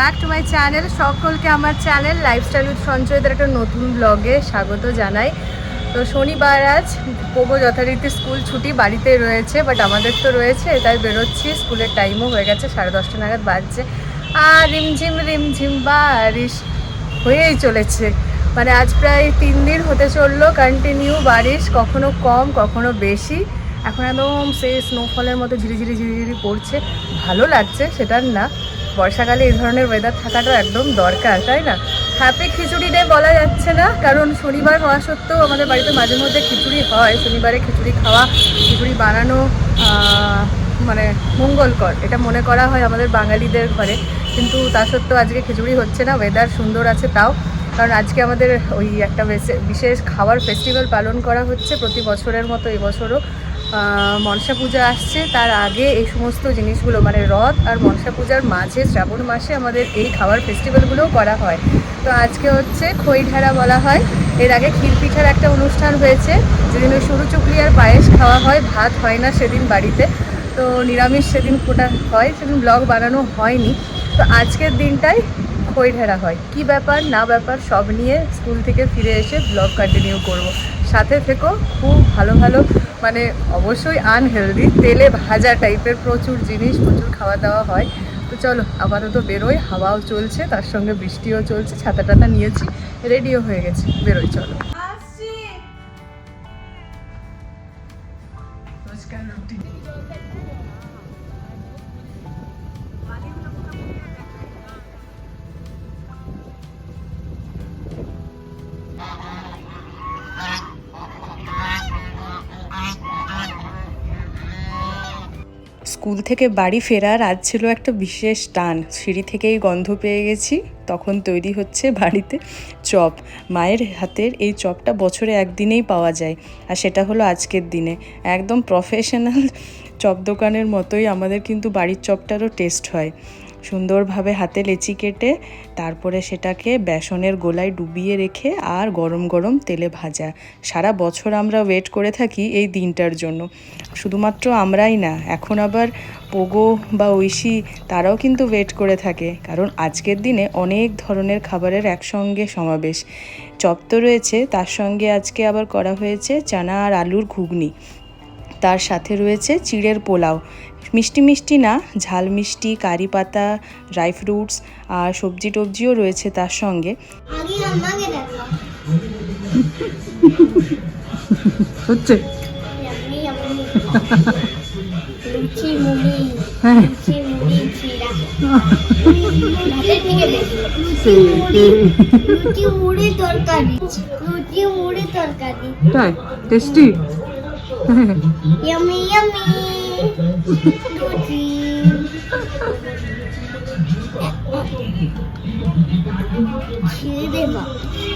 Back to my channel. সকলকে আমার channel lifestyle with সঞ্চয়দের একটা নতুন ব্লগে স্বাগত জানাই। তো শনিবার আজ পোগো যথারীতি স্কুল ছুটি, বাড়িতে রয়েছে, বাট আমাদের তো রয়েছে, তাই বেরোচ্ছি। স্কুলের টাইমও হয়ে গেছে, 10:30 নাগাদ বাজছে। আর রিমঝিম বারিশ হয়েই চলেছে। মানে আজ প্রায় 3 দিন হতে চললো কন্টিনিউ বারিশ, কখনো কম কখনো বেশি। এখন একদম সেই স্নোফলের মতো ঝিরিঝিরি পড়ছে, ভালো লাগছে সেটার না। বর্ষাকালে এই ধরনের ওয়েদার থাকাটাও একদম দরকার, তাই না? হ্যাপি খিচুড়ি ডে বলা যাচ্ছে না, কারণ শনিবার হওয়া সত্ত্বেও আমাদের বাড়িতে মাঝে মধ্যে খিচুড়ি হয়। শনিবারে খিচুড়ি খাওয়া, খিচুড়ি বানানো মানে মঙ্গলকর, এটা মনে করা হয় আমাদের বাঙালিদের ঘরে। কিন্তু তা সত্ত্বেও আজকে খিচুড়ি হচ্ছে না, ওয়েদার সুন্দর আছে তাও। কারণ আজকে আমাদের ওই একটা বিশেষ খাবার ফেস্টিভ্যাল পালন করা হচ্ছে প্রতি বছরের মতো এবছরও। মনসা পূজা আসছে, তার আগে এই সমস্ত জিনিসগুলো মানে রথ আর মনসা পূজার মাঝে শ্রাবণ মাসে আমাদের এই খাবার ফেস্টিভ্যালগুলোও করা হয়। তো আজকে হচ্ছে খই ঢারা বলা হয়। এর আগে ক্ষীর পিঠার একটা অনুষ্ঠান হয়েছে, যেদিন ওই সরু চুকলি আর পায়েস খাওয়া হয়, ভাত হয় না সেদিন বাড়িতে। তো নিরামিষ সেদিন ফোটা হয়, সেদিন ব্লগ বানানো হয়নি। তো আজকের দিনটাই খই ঢারা হয়। কি ব্যাপার না ব্যাপার সব নিয়ে স্কুল থেকে ফিরে এসে ব্লগ কন্টিনিউ করব। সাথে থেকো, খুব ভালো ভালো মানে অবশ্যই আনহেলদি, তেলে ভাজা টাইপের প্রচুর জিনিস, প্রচুর খাওয়া দাওয়া হয়। তো চলো আপাতত বেরোই, হাওয়াও চলছে, তার সঙ্গে বৃষ্টিও চলছে, ছাতা টাতা নিয়েছি, রেডিও হয়ে গেছি, বেরোই চলো। স্কুল থেকে বাড়ি ফেরার আজ ছিল একটা বিশেষ টান। সিঁড়ি থেকেই গন্ধ পেয়ে গেছি, তখন তৈরি হচ্ছে বাড়িতে চপ। মায়ের হাতের এই চপটা বছরে একদিনেই পাওয়া যায়, আর সেটা হলো আজকের দিনে। একদম প্রফেশনাল চপ দোকানের মতোই আমাদের কিন্তু বাড়ির চপটারও টেস্ট হয়। সুন্দরভাবে হাতে লেচি কেটে তারপরে সেটাকে বেসনের গোলায় ডুবিয়ে রেখে আর গরম গরম তেলে ভাজা। সারা বছর আমরা ওয়েট করে থাকি এই দিনটার জন্য। শুধুমাত্র আমরাই না, এখন আবার পোগো বা ঐশী তারাও কিন্তু ওয়েট করে থাকে, কারণ আজকের দিনে অনেক ধরনের খাবারের একসঙ্গে সমাবেশ। চপ তো রয়েছে, তার সঙ্গে আজকে আবার করা হয়েছে চানা আর আলুর ঘুগনি, তার সাথে রয়েছে চিড়ের পোলাও। মিষ্টি মিষ্টি না, ঝাল মিষ্টি, কারি পাতা, ড্রাই ফ্রুটস আর সবজি টবজিও রয়েছে তার সঙ্গে। হচ্ছে টেস্টি। Yummy, yummy.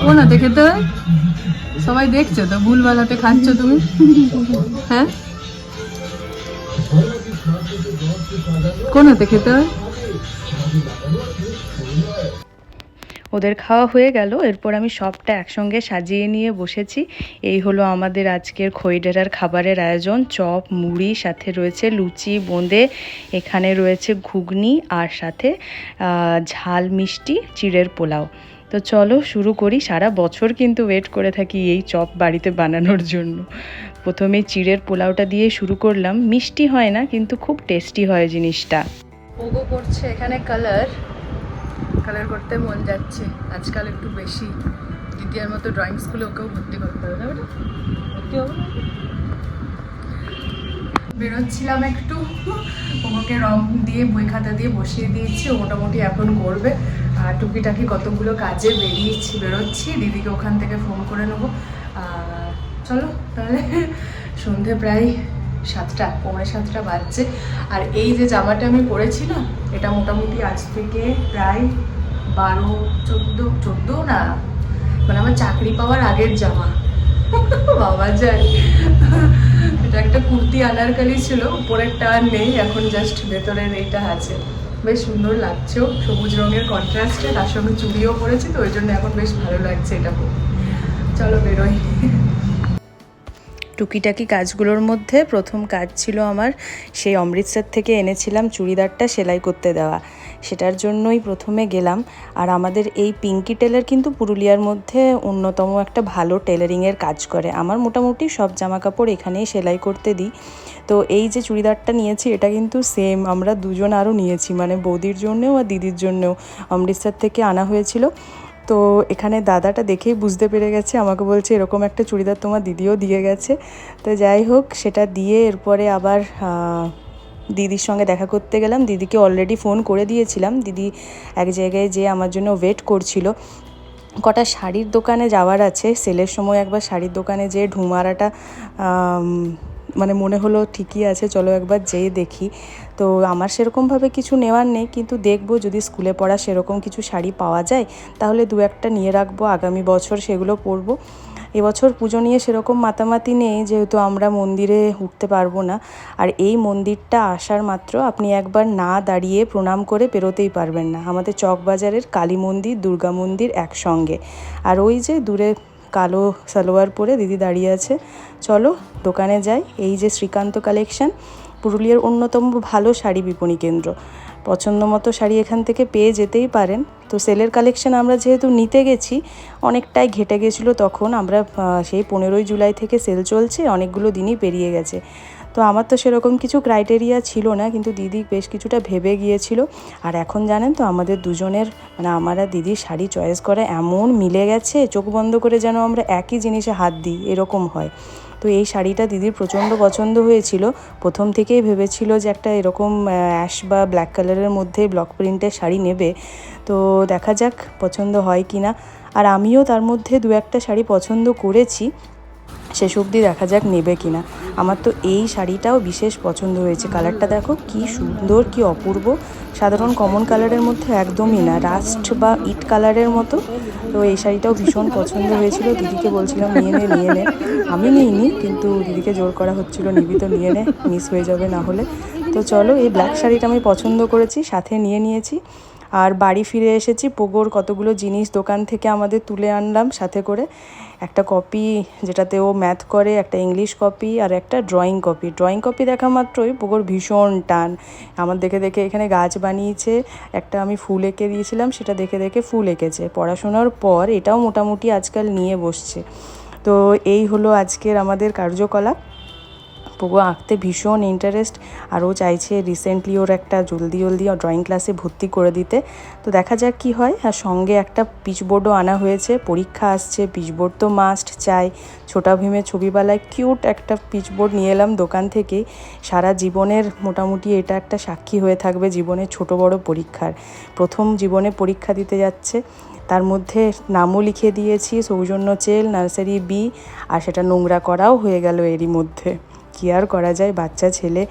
ও না দেখে তো সবাই দেখছো তো, ভুলভাল হাতে খাচ্ছ তুমি। হ্যাঁ, কোন হাতে খেতে হয়? ওদের খাওয়া হয়ে গেল, এরপর আমি সবটা একসঙ্গে সাজিয়ে নিয়ে বসেছি। এই হলো আমাদের আজকের খই ঢারার খাবারের আয়োজন। চপ, মুড়ি, সাথে রয়েছে লুচি, বোঁদে, এখানে রয়েছে ঘুগনি, আর সাথে ঝাল মিষ্টি চিড়ের পোলাও। তো চলো শুরু করি। সারা বছর কিন্তু ওয়েট করে থাকি এই চপ বাড়িতে বানানোর জন্য। প্রথমে চিড়ের পোলাওটা দিয়ে শুরু করলাম। মিষ্টি হয় না, কিন্তু খুব টেস্টি হয় জিনিসটা। পোগো করছে এখানে কালার করতে মন যাচ্ছে আজকাল একটু বেশি। দিদিয়ার মতো ড্রয়িং স্কুলে ওকেও ভর্তি করতে হবে, না ভর্তি হবে না? বেরোচ্ছিলাম একটু, ওকে রং দিয়ে বই খাতা দিয়ে বসিয়ে দিয়েছি, ও মোটামুটি এখন করবে। আর টুকিটাকি কতগুলো কাজে বেরোচ্ছি, দিদিকে ওখান থেকে ফোন করে নেবো। চলো তাহলে, সন্ধে প্রায় 7টা, পৌনে 7টা বাজছে। আর এই যে জামাটা আমি পরেছি না, এটা মোটামুটি আজ থেকে প্রায় 12-14 না, মানে আমার চাকরি পাওয়ার আগের জামা। বাবা যায়, এটা একটা কুর্তি আনারকালি ছিল, উপরেরটা আর নেই, এখন জাস্ট ভেতরের এইটা আছে। বেশ সুন্দর লাগছে, সবুজ রঙের কন্ট্রাস্টে, তার সঙ্গে চুড়িও পরেছি, তো ওই জন্য এখন বেশ ভালো লাগছে এটা। চলো বেরোই। টুকিটাকি কাজগুলোর মধ্যে প্রথম কাজ ছিল আমার সেই অমৃতসর থেকে এনেছিলাম চুড়িদারটা সেলাই করতে দেওয়া। সেটার জন্যই প্রথমে গেলাম। আর আমাদের এই পিঙ্কি টেলার কিন্তু পুরুলিয়ার মধ্যে অন্যতম একটা ভালো টেলারিংয়ের কাজ করে। আমার মোটামুটি সব জামা কাপড় এখানেই সেলাই করতে দিই। তো এই যে চুড়িদারটা নিয়েছি এটা কিন্তু সেম আমরা দুজন আরও নিয়েছি, মানে বৌদির জন্যেও আর দিদির জন্যেও অমৃতসর থেকে আনা হয়েছিল। তো এখানে দাদাটা দেখেই বুঝতে পেরে গেছে, আমাকে বলছে এরকম একটা চুড়িদার তোমার দিদিও দিয়ে গেছে। তো যাই হোক, সেটা দিয়ে এরপরে আবার দিদির সঙ্গে দেখা করতে গেলাম। দিদিকে অলরেডি ফোন করে দিয়েছিলাম, দিদি এক জায়গায় যেয়ে আমার জন্য ওয়েট করছিল। কটা শাড়ির দোকানে যাওয়ার আছে, সেলের সময় একবার শাড়ির দোকানে যেয়ে ঢুমারাটা মানে মনে হলো ঠিকই আছে, চলো একবার যেয়ে দেখি। তো আমার সেরকমভাবে কিছু নেওয়ার নেই, কিন্তু দেখবো যদি স্কুলে পড়া সেরকম কিছু শাড়ি পাওয়া যায় তাহলে দু একটা নিয়ে রাখবো, আগামী বছর সেগুলো পরবো। এবছর পুজো নিয়ে সেরকম মাতামাতি নেই, যেহেতু আমরা মন্দিরে উঠতে পারবো না। আর এই মন্দিরটা আসার মাত্র আপনি একবার না দাঁড়িয়ে প্রণাম করে বেরোতেই পারবেন না। আমাদের চকবাজারের কালী মন্দির, দুর্গা মন্দির একসঙ্গে। আর ওই যে দূরে কালো সালোয়ার পরে দিদি দাঁড়িয়ে আছে, চলো দোকানে যাই। এই যে শ্রীকান্ত কালেকশন, পুরুলিয়ার অন্যতম ভালো শাড়ি বিপণী কেন্দ্র। পছন্দ মতো শাড়ি এখান থেকে পেয়ে যেতেই পারেন। তো সেলের কালেকশন আমরা যেহেতু নিতে গেছি, অনেকটাই ঘেটে গেছিলো তখন। আমরা সেই 15ই জুলাই থেকে সেল চলছে, অনেকগুলো দিনই পেরিয়ে গেছে। তো আমার তো সেরকম কিছু ক্রাইটেরিয়া ছিল না, কিন্তু দিদি বেশ কিছুটা ভেবে গিয়েছিল। আর এখন জানেন তো আমাদের দুজনের, মানে আমার আর দিদির শাড়ি চয়েস করা এমন মিলে গেছে, চোখ বন্ধ করে যেন আমরা একই জিনিসে হাত দিই, এরকম হয়। তো এই শাড়িটা দিদির প্রচণ্ড পছন্দ হয়েছিল। প্রথম থেকেই ভেবেছিল যে একটা এরকম অ্যাশ বা ব্ল্যাক কালারের মধ্যে ব্লক প্রিন্টের শাড়ি নেবে। তো দেখা যাক পছন্দ হয় কি না। আর আমিও তার মধ্যে দু একটা শাড়ি পছন্দ করেছি, শেষ অবধি দেখা যাক নেবে কিনা। আমার তো এই শাড়িটাও বিশেষ পছন্দ হয়েছে, কালারটা দেখো কি সুন্দর, কি অপূর্ব। সাধারণ কমন কালারের মধ্যে একদমই না, রাস্ট বা ইট কালারের মতো। তো এই শাড়িটাও ভীষণ পছন্দ হয়েছিল, দিদিকে বলছিলাম নিয়ে নে। আমি নিইনি, কিন্তু দিদিকে জোর করা হচ্ছিল নিবি তো নিয়ে নে, মিস হয়ে যাবে না হলে। তো চলো, এই ব্ল্যাক শাড়িটা আমি পছন্দ করেছি, সাথে নিয়ে নিয়েছি। আর বাড়ি ফিরে এসেছি, পোগোর কতগুলো জিনিস দোকান থেকে আমাদের তুলে আনলাম সাথে করে। একটা কপি যেটাতে ও ম্যাথ করে, একটা ইংলিশ কপি, আর একটা ড্রয়িং কপি। ড্রয়িং কপি দেখা মাত্রই পোগোর ভীষণ টান। আমার দেখে দেখে এখানে গাছ বানিয়েছে, একটা আমি ফুল এঁকে দিয়েছিলাম, সেটা দেখে দেখে ফুল এঁকেছে। পড়াশোনার পর এটাও মোটামুটি আজকাল নিয়ে বসছে। তো এই হলো আজকের আমাদের কার্যকলাপ। পোগো আঁকতে ভীষণ ইন্টারেস্ট, আর ও চাইছে রিসেন্টলি ওর একটা জলদি ড্রয়িং ক্লাসে ভর্তি করে দিতে। তো দেখা যাক কি হয়। আর সঙ্গে একটা পিচবোর্ডও আনা হয়েছে, পরীক্ষা আসছে, পিচবোর্ড তো মাস্ট চাই। ছোটা ভীমের ছবিবালায় কিউট একটা পিচবোর্ড নিয়ে এলাম দোকান থেকেই। সারা জীবনের মোটামুটি এটা একটা সাক্ষী হয়ে থাকবে জীবনের ছোট বড় পরীক্ষার। প্রথম জীবনে পরীক্ষা দিতে যাচ্ছে, তার মধ্যে নামও লিখে দিয়েছি, সৌজন্য চেল, নার্সারি বি, আর সেটা নোংরা করাও হয়ে গেল এরই মধ্যে। কি আর করা যায়, বাচ্চা ছেলে।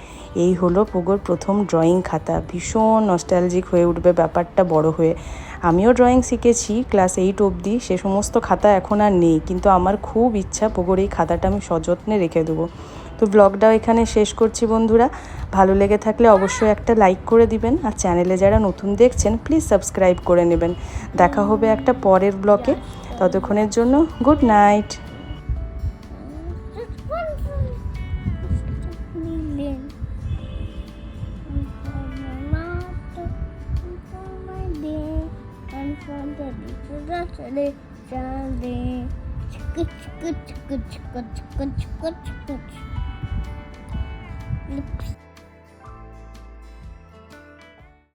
এই হলো পোগোর প্রথম ড্রয়িং খাতা। ভীষণ নস্টালজিক হয়ে উঠবে ব্যাপারটা বড় হয়ে। আমিও ড্রয়িং শিখেছি ক্লাস 8 অবধি, সে সমস্ত খাতা এখন আর নেই, কিন্তু আমার খুব ইচ্ছা পোগোর এই খাতাটা আমি সযত্নে রেখে দেবো। তো ব্লগটাও এখানে শেষ করছি বন্ধুরা। ভালো লেগে থাকলে অবশ্যই একটা লাইক করে দিবেন, আর চ্যানেলে যারা নতুন দেখছেন প্লিজ সাবস্ক্রাইব করে নেবেন। দেখা হবে একটা পরের ব্লগে, ততক্ষণের জন্য গুড নাইট। Lips.